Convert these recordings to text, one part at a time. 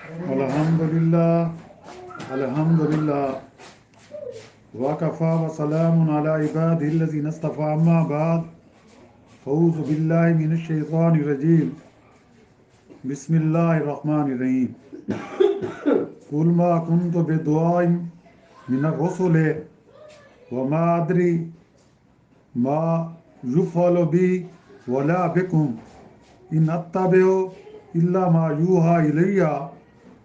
الحمدللہ وکفا وسلام علی عبادہ الذین اصطفى اما بعد اعوذ باللہ من الشیطان الرجیم بسم اللہ الرحمن الرحیم قل ما كنت بدعاء من الرسل وما ادری ما یفعل بی ولا بکم ان اتبع الا ما یوحى الی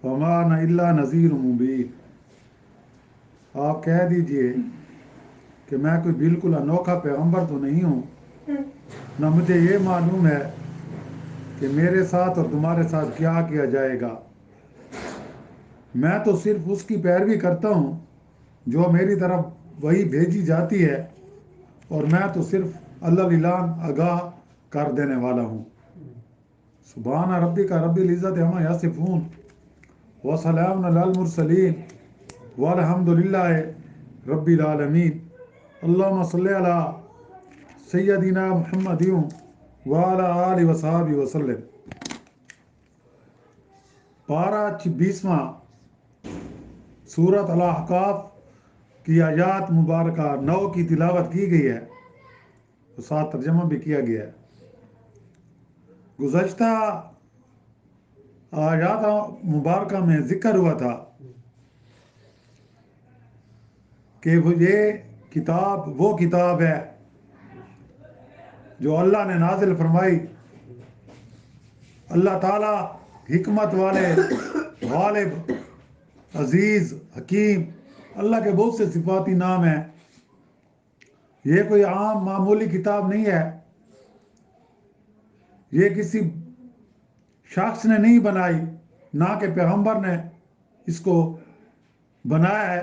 وما انا الا نذیر مبین۔ آپ کہہ دیجئے کہ میں کوئی بالکل انوکھا پیغمبر تو نہیں ہوں، نہ مجھے یہ معلوم ہے کہ میرے ساتھ اور تمہارے ساتھ کیا کیا جائے گا۔ میں تو صرف اس کی پیروی کرتا ہوں جو میری طرف وہی بھیجی جاتی ہے، اور میں تو صرف اللہ اعلان آگاہ کر دینے والا ہوں۔ سبحان ربک رب العزت عما یصفون وسلام علی المرسلین والحمد للہ رب العالمین۔ اللہم صلی علی سیدنا محمد وعلی آلہ وصحبہ وسلم۔ پارہ 26واں سورۃ الاحقاف کی آیات مبارکہ 9 کی تلاوت کی گئی ہے، اور ساتھ ترجمہ بھی کیا گیا ہے۔ گزشتہ آیات مبارکہ میں ذکر ہوا تھا کہ یہ کتاب وہ کتاب ہے جو اللہ نے نازل فرمائی۔ اللہ تعالیٰ حکمت والے، غالب، عزیز، حکیم، اللہ کے بہت سے صفاتی نام ہیں۔ یہ کوئی عام معمولی کتاب نہیں ہے، یہ کسی شخص نے نہیں بنائی، نہ کہ پیغمبر نے اس کو بنایا ہے،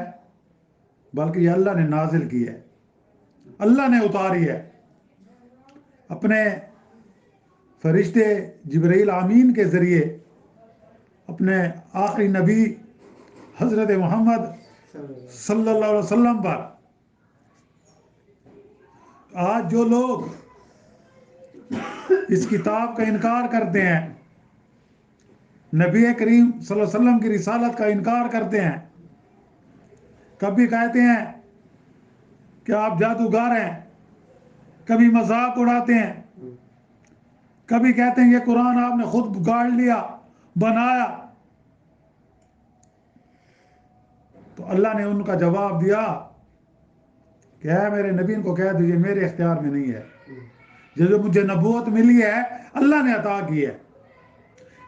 بلکہ یہ اللہ نے نازل کی ہے، اللہ نے اتاری ہے اپنے فرشتے جبرائیل امین کے ذریعے اپنے آخری نبی حضرت محمد صلی اللہ علیہ وسلم پر۔ آج جو لوگ اس کتاب کا انکار کرتے ہیں، نبی کریم صلی اللہ علیہ وسلم کی رسالت کا انکار کرتے ہیں، کبھی کہتے ہیں کہ آپ جادوگر ہیں، کبھی مذاق اڑاتے ہیں، کبھی کہتے ہیں یہ قرآن آپ نے خود بگاڑ لیا، بنایا، تو اللہ نے ان کا جواب دیا کہ اے میرے نبی ان کو کہہ دیجئے میرے اختیار میں نہیں ہے، یہ جو مجھے نبوت ملی ہے اللہ نے عطا کی ہے،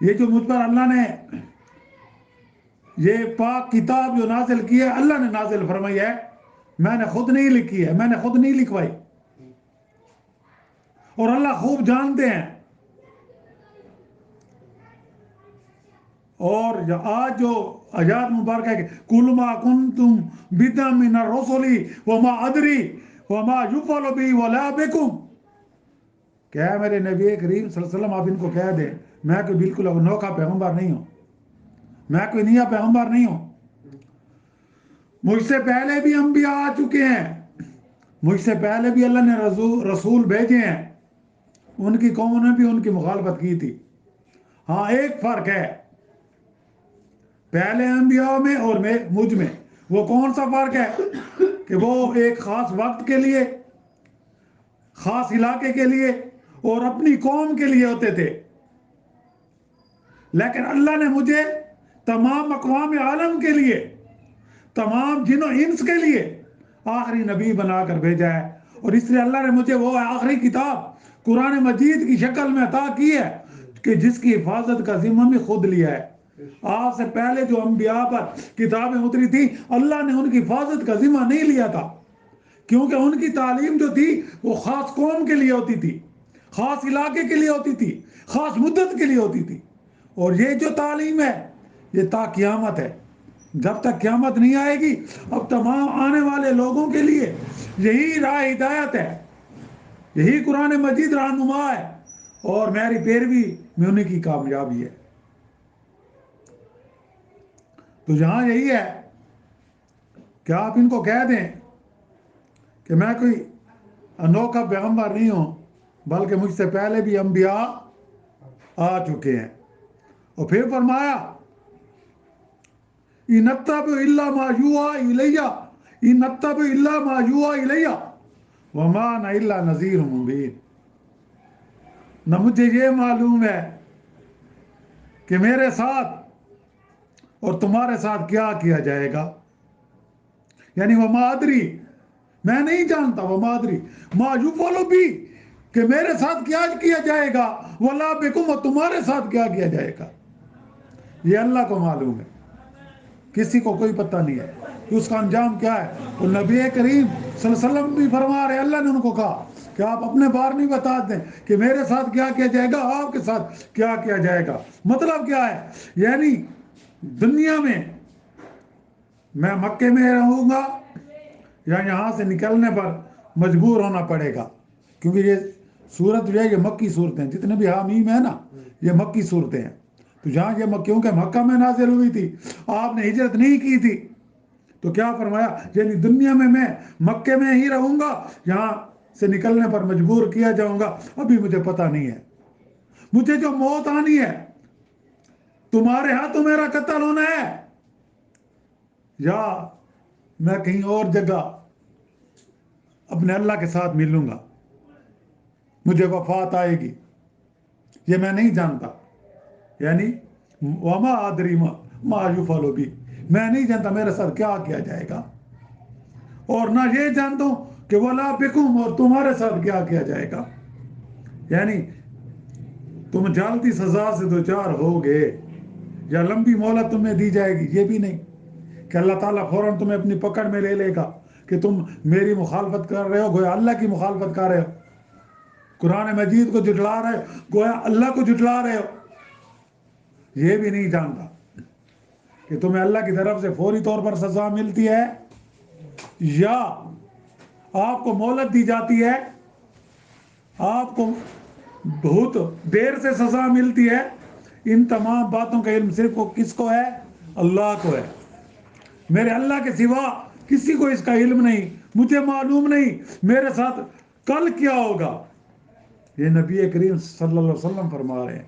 یہ جو مجھ پر اللہ نے یہ پاک کتاب جو نازل کی ہے اللہ نے نازل فرمائی ہے، میں نے خود نہیں لکھی ہے، میں نے خود نہیں لکھوائی، اور اللہ خوب جانتے ہیں۔ اور آج جو آیات مبارکہ ہے کہ قُلْ مَا كُنْتُمْ بِدْعًا مِنَ الرُّسُلِ وَمَا أَدْرِي وَمَا يُفْعَلُ بِي وَلَا بِكُمْ، کہ اے میرے نبی کریم صلی اللہ علیہ وسلم آپ ان کو کہہ دیں میں کوئی بالکل انوکھا پیغمبر نہیں ہوں، میں کوئی نیا پیغمبر نہیں ہوں، مجھ سے پہلے بھی انبیاء آ چکے ہیں، مجھ سے پہلے بھی اللہ نے رسول بھیجے ہیں، ان کی قوم نے بھی ان کی مخالفت کی تھی۔ ہاں ایک فرق ہے پہلے انبیاء میں اور مجھ میں، وہ کون سا فرق ہے کہ وہ ایک خاص وقت کے لیے، خاص علاقے کے لیے اور اپنی قوم کے لیے ہوتے تھے، لیکن اللہ نے مجھے تمام اقوام عالم کے لیے، تمام جن و انس کے لیے آخری نبی بنا کر بھیجا ہے، اور اس لیے اللہ نے مجھے وہ آخری کتاب قرآن مجید کی شکل میں عطا کی ہے کہ جس کی حفاظت کا ذمہ بھی خود لیا ہے۔ آپ سے پہلے جو انبیاء پر کتابیں اتری تھی اللہ نے ان کی حفاظت کا ذمہ نہیں لیا تھا، کیونکہ ان کی تعلیم جو تھی وہ خاص قوم کے لیے ہوتی تھی، خاص علاقے کے لیے ہوتی تھی، خاص مدت کے لیے ہوتی تھی، اور یہ جو تعلیم ہے یہ تا قیامت ہے، جب تک قیامت نہیں آئے گی۔ اب تمام آنے والے لوگوں کے لیے یہی راہ ہدایت ہے، یہی قرآن مجید رہنما ہے، اور میری پیروی میں انہیں کی کامیابی ہے۔ تو یہاں یہی ہے کہ آپ ان کو کہہ دیں کہ میں کوئی انوکھا پیغمبر نہیں ہوں، بلکہ مجھ سے پہلے بھی انبیاء آ چکے ہیں۔ اور پھر فرمایا ان اتبع الا ما یوحى الی ان اتبع الا ما یوحى الی وما انا الا نذیر مبین. نہ مجھے یہ معلوم ہے کہ میرے ساتھ اور تمہارے ساتھ کیا کیا جائے گا. یعنی وما ادری، میں نہیں جانتا، وما ادری ما یفعل بی، کہ میرے ساتھ کیا کیا جائے گا، ولا بکم، اور تمہارے ساتھ کیا کیا جائے گا. یہ اللہ کو معلوم ہے، کسی کو کوئی پتہ نہیں ہے کہ اس کا انجام کیا ہے. تو نبی کریم صلی اللہ علیہ وسلم بھی فرما رہے، اللہ نے ان کو کہا کہ آپ اپنے بارے میں بتا دیں کہ میرے ساتھ کیا کیا جائے گا، آپ کے ساتھ کیا کیا جائے گا. مطلب کیا ہے؟ یعنی دنیا میں مکے میں رہوں گا یا یہاں سے نکلنے پر مجبور ہونا پڑے گا، کیونکہ یہ صورت جو ہے یہ مکی صورتیں، جتنے بھی حامیم ہیں نا یہ مکی صورتیں ہیں. تو جہاں یہ کیونکہ مکہ میں نازل ہوئی تھی، آپ نے ہجرت نہیں کی تھی، تو کیا فرمایا؟ یعنی دنیا میں مکے میں ہی رہوں گا، یہاں سے نکلنے پر مجبور کیا جاؤں گا، ابھی مجھے پتہ نہیں ہے. مجھے جو موت آنی ہے، تمہارے ہاتھوں میرا قتل ہونا ہے، یا میں کہیں اور جگہ اپنے اللہ کے ساتھ ملوں گا، مجھے وفات آئے گی، یہ میں نہیں جانتا. یعنی وما ادری ما یفعل بی، میں نہیں جانتا میرے ساتھ کیا کیا جائے گا، اور نہ یہ جانتا ہوں کہ ولا بکم، اور تمہارے ساتھ کیا کیا جائے گا. یعنی تم جلدی سزا سے دوچار ہوگے یا لمبی مہلت تمہیں دی جائے گی، یہ بھی نہیں کہ اللہ تعالیٰ فوراً تمہیں اپنی پکڑ میں لے لے گا کہ تم میری مخالفت کر رہے ہو، گویا اللہ کی مخالفت کر رہے ہو، قرآن مجید کو جھٹلا رہے ہو، گویا اللہ کو جھٹلا رہے ہو. یہ بھی نہیں جانتا کہ تمہیں اللہ کی طرف سے فوری طور پر سزا ملتی ہے یا آپ کو مہلت دی جاتی ہے، آپ کو بہت دیر سے سزا ملتی ہے. ان تمام باتوں کا علم صرف کس کو ہے؟ اللہ کو ہے. میرے اللہ کے سوا کسی کو اس کا علم نہیں. مجھے معلوم نہیں میرے ساتھ کل کیا ہوگا. یہ نبی کریم صلی اللہ علیہ وسلم فرما رہے ہیں،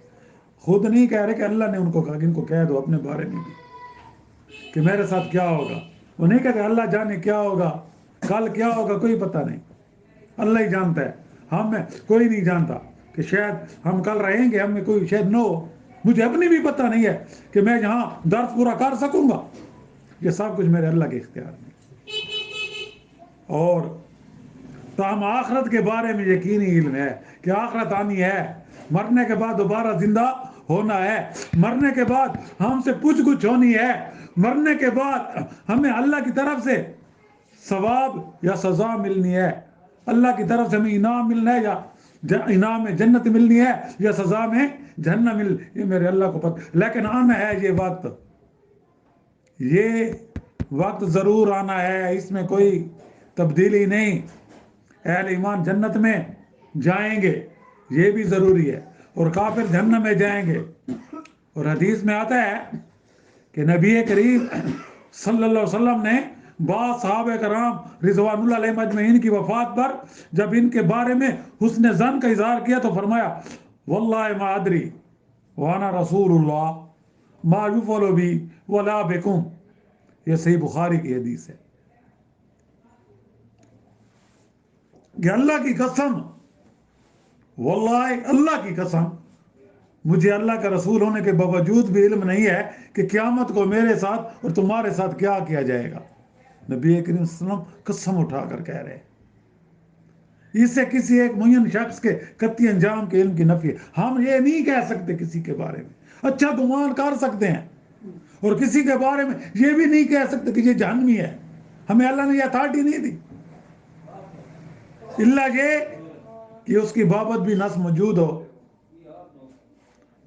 خود نہیں کہہ رہے کہ اللہ نے ان کو کہا کہ ان کو کہہ دو اپنے بارے میں بھی کہ میرے ساتھ کیا ہوگا. وہ نہیں کہتے اللہ جانے کیا ہوگا، کل کیا ہوگا کوئی پتہ نہیں، اللہ ہی جانتا ہے. ہم میں کوئی نہیں جانتا کہ شاید ہم کل رہیں گے، ہم میں کوئی شاید نہ ہو. مجھے اپنی بھی پتہ نہیں ہے کہ میں یہاں درس پورا کر سکوں گا. یہ سب کچھ میرے اللہ کے اختیار میں. اور تاہم آخرت کے بارے میں یقینی علم ہے کہ آخرت آنی ہے، مرنے کے بعد دوبارہ زندہ ہونا ہے، مرنے کے بعد ہم سے پوچھ گچھ ہونی ہے، مرنے کے بعد ہمیں اللہ کی طرف سے ثواب یا سزا ملنی ہے، اللہ کی طرف سے ہمیں انعام ملنا ہے، یا انعام میں جنت ملنی ہے یا سزا میں جہنم یہ میرے اللہ کو پتہ. لیکن آنا ہے یہ وقت ضرور آنا ہے، اس میں کوئی تبدیلی نہیں. اہل ایمان جنت میں جائیں گے، یہ بھی ضروری ہے، اور کافر جہنم میں جائیں گے. اور حدیث میں آتا ہے کہ نبی کریم صلی اللہ علیہ وسلم نے بعض صحابہ کرام رضوان اللہ علیہم اجمعین کی وفات پر جب ان کے بارے میں حسن ظن کا اظہار کیا تو فرمایا واللہ ما ادری وانا رسول اللہ ما یفعل بی ولا بکم. یہ صحیح بخاری کی حدیث ہے کہ اللہ کی قسم، واللہ اللہ کی قسم، مجھے اللہ کا رسول ہونے کے باوجود بھی علم نہیں ہے کہ قیامت کو میرے ساتھ اور تمہارے ساتھ کیا کیا جائے گا. نبی کریم صلی اللہ علیہ وسلم قسم اٹھا کر کہہ رہے ہیں. اس سے کسی ایک معین شخص کے قطعی انجام کے علم کی نفی ہے. ہم یہ نہیں کہہ سکتے کسی کے بارے میں، اچھا گمان کر سکتے ہیں، اور کسی کے بارے میں یہ بھی نہیں کہہ سکتے کہ یہ جہنمی ہے. ہمیں اللہ نے یہ اتھارٹی نہیں دی، اللہ یہ کہ اس کی بابت بھی نص موجود ہو،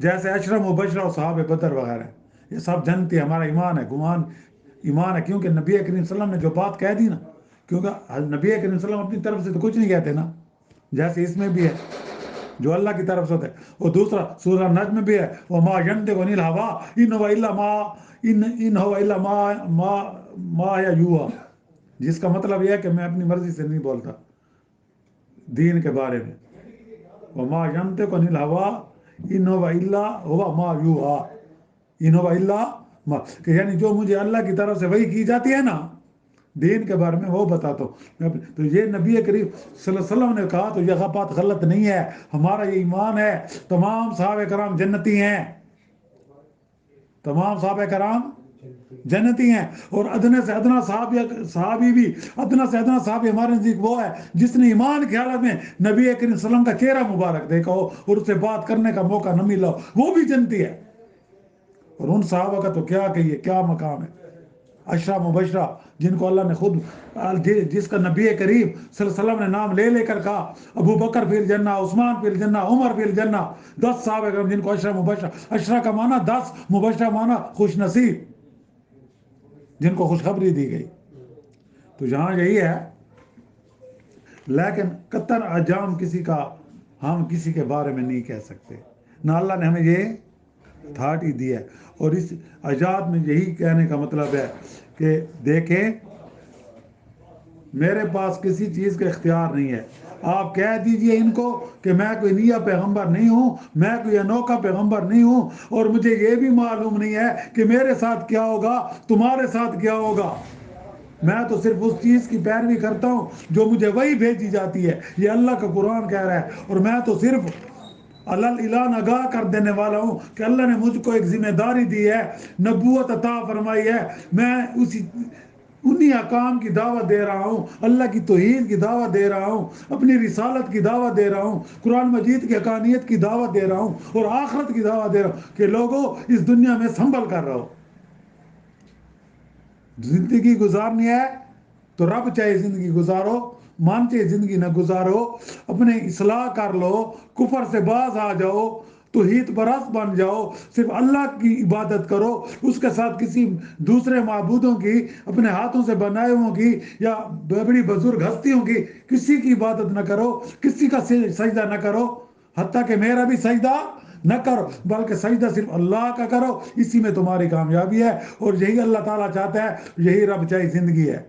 جیسے اشرم و بشرا و صحابہ بدر وغیرہ. یہ سب جنتی، ہمارا ایمان ہے، گمان ایمان ہے، کیونکہ نبی کریم صلی اللہ علیہ وسلم نے جو بات کہہ دی نا، کیونکہ نبی کریم صلی اللہ علیہ وسلم اپنی طرف سے تو کچھ نہیں کہتے نا، جیسے اس میں بھی ہے جو اللہ کی طرف سے ہوتا ہے. اور دوسرا سورہ نجم میں بھی ہے وَمَا يَنْطِقُ عَنِ الْهَوَىٰ إِنْ هُوَ إِلَّا مَا يُوحَىٰ، جس کا مطلب یہ ہے کہ میں اپنی مرضی سے نہیں بولتا دین کے بارے میں. وَمَا يَنْطِقُ عَنِ الْهَوَىٰ إِنْ هُوَ إِلَّا مَا يُوحَىٰ إِنْ هُوَ إِلَّا کہ یعنی جو مجھے اللہ کی طرف سے وحی کی جاتی ہے نا دین کے بارے میں وہ بتاتا ہوں. تو یہ نبی کریم صلی اللہ علیہ وسلم نے کہا تو یہ بات غلط نہیں ہے. ہمارا یہ ایمان ہے تمام صحابہ کرام جنتی ہیں. تمام صحابہ کرام جنتی ہیں. اور ادنا سے ادنا صحابی بھی ادنا سے ادنا صحابی ہمارے نزدیک وہ ہے جس نے ایمان کی حالت میں نبی کریم صلی اللہ علیہ وسلم کا چہرہ مبارک دیکھا ہو اور اس سے بات کرنے کا موقع نہ ملا ہو وہ بھی جنتی ہے. اور ان صحابہ کا تو کیا کہیے کیا مقام ہے. عشرہ مبشرہ جن کو اللہ نے خود جس کا نبی کریم صلی اللہ علیہ وسلم نے نام لے لے کر کہا ابو بکر فی الجنہ عثمان فی الجنہ عمر فی الجنہ 10 صحابہ کرام جن کو عشرہ مبشرہ عشرہ کا معنی 10 مبشرہ معنی خوش نصیب جن کو خوشخبری دی گئی. تو یہاں یہی ہے لیکن قطر اجام کسی کا ہم کسی کے بارے میں نہیں کہہ سکتے نہ اللہ نے ہمیں یہ اتھارٹی دی ہے. اور اس ایجاد میں یہی کہنے کا مطلب ہے کہ دیکھیں میرے پاس کسی چیز کا اختیار نہیں ہے. آپ کہہ دیجئے ان کو کہ میں کوئی نیا پیغمبر نہیں ہوں میں کوئی انوکھا پیغمبر نہیں ہوں اور مجھے یہ بھی معلوم نہیں ہے کہ میرے ساتھ کیا ہوگا تمہارے ساتھ کیا ہوگا. میں تو صرف اس چیز کی پیروی کرتا ہوں جو مجھے وہی بھیجی جاتی ہے. یہ اللہ کا قرآن کہہ رہا ہے اور میں تو صرف اعلان آگاہ کر دینے والا ہوں کہ اللہ نے مجھ کو ایک ذمہ داری دی ہے نبوت عطا فرمائی ہے. میں انہی احکام کی دعوت دے رہا ہوں اللہ کی توحید کی دعوت دے رہا ہوں اپنی رسالت کی دعوت دے رہا ہوں قرآن مجید کی حقانیت کی دعوت دے رہا ہوں اور آخرت کی دعوت دے رہا ہوں کہ لوگوں اس دنیا میں سنبھل کر رہو. زندگی گزارنی ہے تو رب چاہے زندگی گزارو مان چاہے زندگی نہ گزارو اپنے اصلاح کر لو کفر سے باز آ جاؤ توحید پرست بن جاؤ صرف اللہ کی عبادت کرو اس کے ساتھ کسی دوسرے معبودوں کی اپنے ہاتھوں سے بنائے ہوں کی یا بڑی بزرگ ہستیوں کی کسی کی عبادت نہ کرو کسی کا سجدہ نہ کرو حتیٰ کہ میرا بھی سجدہ نہ کرو بلکہ سجدہ صرف اللہ کا کرو. اسی میں تمہاری کامیابی ہے اور یہی اللہ تعالیٰ چاہتا ہے یہی رب چاہی زندگی ہے.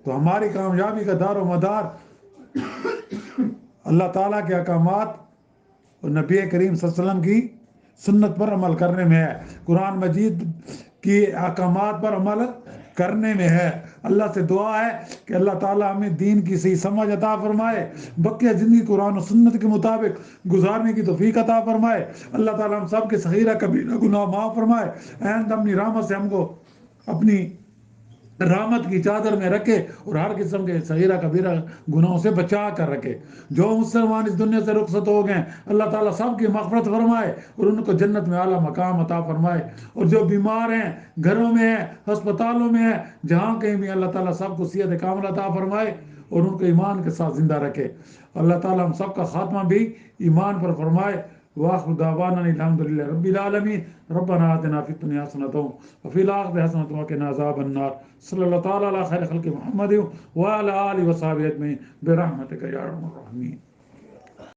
تو ہماری کامیابی کا دار و مدار اللہ تعالیٰ کے احکامات اور نبی کریم صلی اللہ علیہ وسلم کی سنت پر عمل کرنے میں ہے قرآن مجید کی احکامات پر عمل کرنے میں ہے. اللہ سے دعا ہے کہ اللہ تعالیٰ ہمیں دین کی صحیح سمجھ عطا فرمائے بقیہ زندگی قرآن و سنت کے مطابق گزارنے کی توفیق عطا فرمائے. اللہ تعالیٰ ہم سب کے صغیرہ کبیرہ گناہ معاف فرمائے. اینڈ اپنی رحمت سے ہم کو اپنی رحمت کی چادر میں رکھے اور ہر قسم کے صغیرہ کبیرہ گناہوں سے بچا کر رکھے. جو مسلمان اس دنیا سے رخصت ہو گئے اللہ تعالیٰ سب کی مغفرت فرمائے اور ان کو جنت میں اعلیٰ مقام عطا فرمائے. اور جو بیمار ہیں گھروں میں ہیں ہسپتالوں میں ہیں جہاں کہیں بھی اللہ تعالیٰ سب کو صحت کاملہ عطا فرمائے اور ان کو ایمان کے ساتھ زندہ رکھے. اللہ تعالیٰ ہم سب کا خاتمہ بھی ایمان پر فرمائے. وآخر دعوانا الحمدللہ رب العالمین. ربنا آتنا فی الدنیا حسنۃ وفی الآخرۃ حسنۃ وقنا عذاب النار. صلی اللہ تعالیٰ علی خیر خلق محمد وعلی آلہ وصحبہ اجمعین برحمتک یا ارحم الراحمین.